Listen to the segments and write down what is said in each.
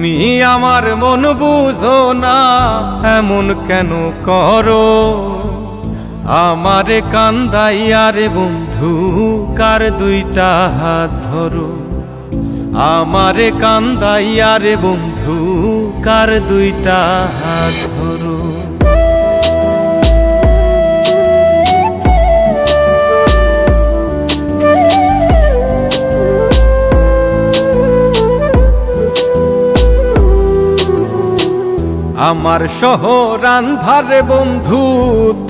তুমি আমার মন বুঝো না, এমন কেন করো? আমারে কান্দাইয়া রে বন্ধু, কার দুইটা হাত ধরো। আমারে কান্দাইয়া রে বন্ধু, কার দুইটা হাত ধরো। আমার শহর আন্ধারে বন্ধু,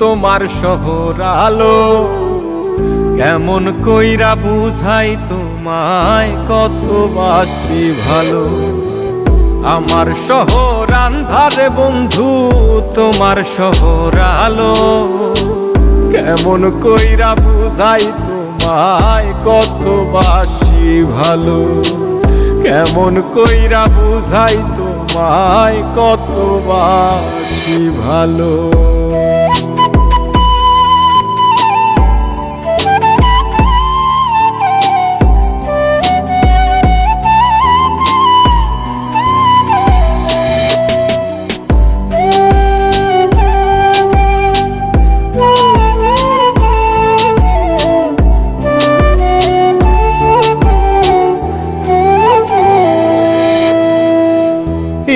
তোমার শহর আলো। কেমন কইরা বুঝাই তোমায়, কত বাসি ভালো। আমার শহর আন্ধারে বন্ধু, তোমার শহর আলো। কেমন কইরা বুঝাই তোমায়, কত বাসি ভালো। কেমন কইরা বুঝাই তোমায়, কত বাসি ভালো।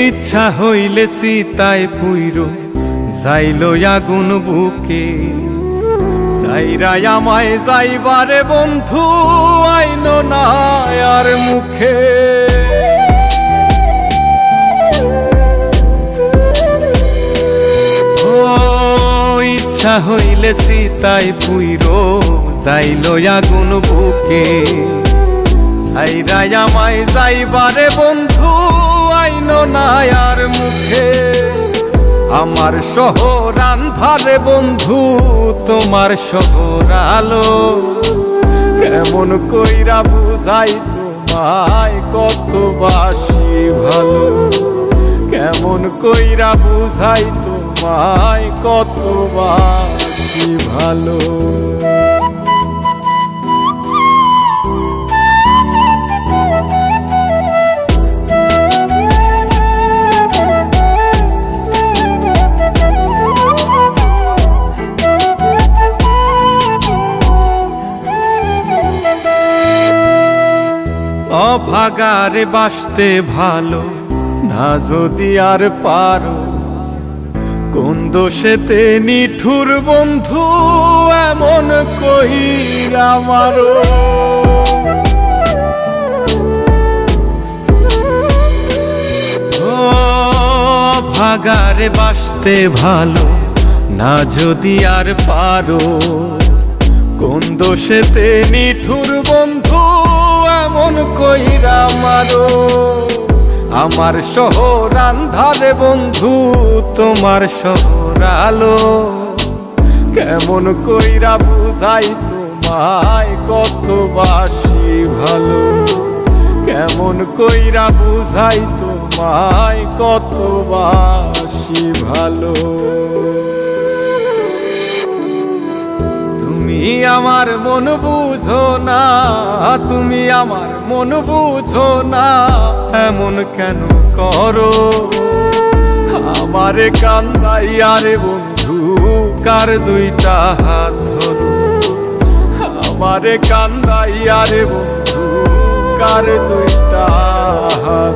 ইচ্ছা হইলে সীতায় পুইরো যাইলো আগুন বুকে। সাইরাই আমায় যাইবারে বন্ধু, আইনো না আর মুখে। ও ইচ্ছা হইলে সীতায় পুইরো যাইলো আগুন বুকে। সাইরাই আমায় যাইবারে বন্ধু, আইনো না আর মুখে। আমার শহর আন্ধারে বন্ধু, তোমার শহর আলো। কেমন কইরা বুঝাই তোমায়, কত বাসি ভালো। কেমন কইরা বুঝাই তোমায়, কত বাসি ভালো। অভাগারে বাসতে ভালো না যদি আর পারো। কোন দোষেতে নিঠুর বন্ধু, এমন কইরা মারো। অভাগারে বাসতে ভালো না যদি আর পারো। কোন দোষেতে নিঠুর বন্ধু, এমন কইরা মারো। আমার শহর আন্ধারে বন্ধু, তোমার শহর আলো। কেমন কইরা বুঝাই তোমায়, কত বাসি ভালো। কেমন কইরা বুঝাই তোমায়, কত বাসি ভালো। তুমি আমার মন বুঝো না, তুমি আমার মন বুঝো না, এমন কেন করো? আমারে কান্দাইয়া রে বন্ধু, কার দুইটা হাত ধরো। আমারে কান্দাইয়া রে বন্ধু, কার দুইটা হাত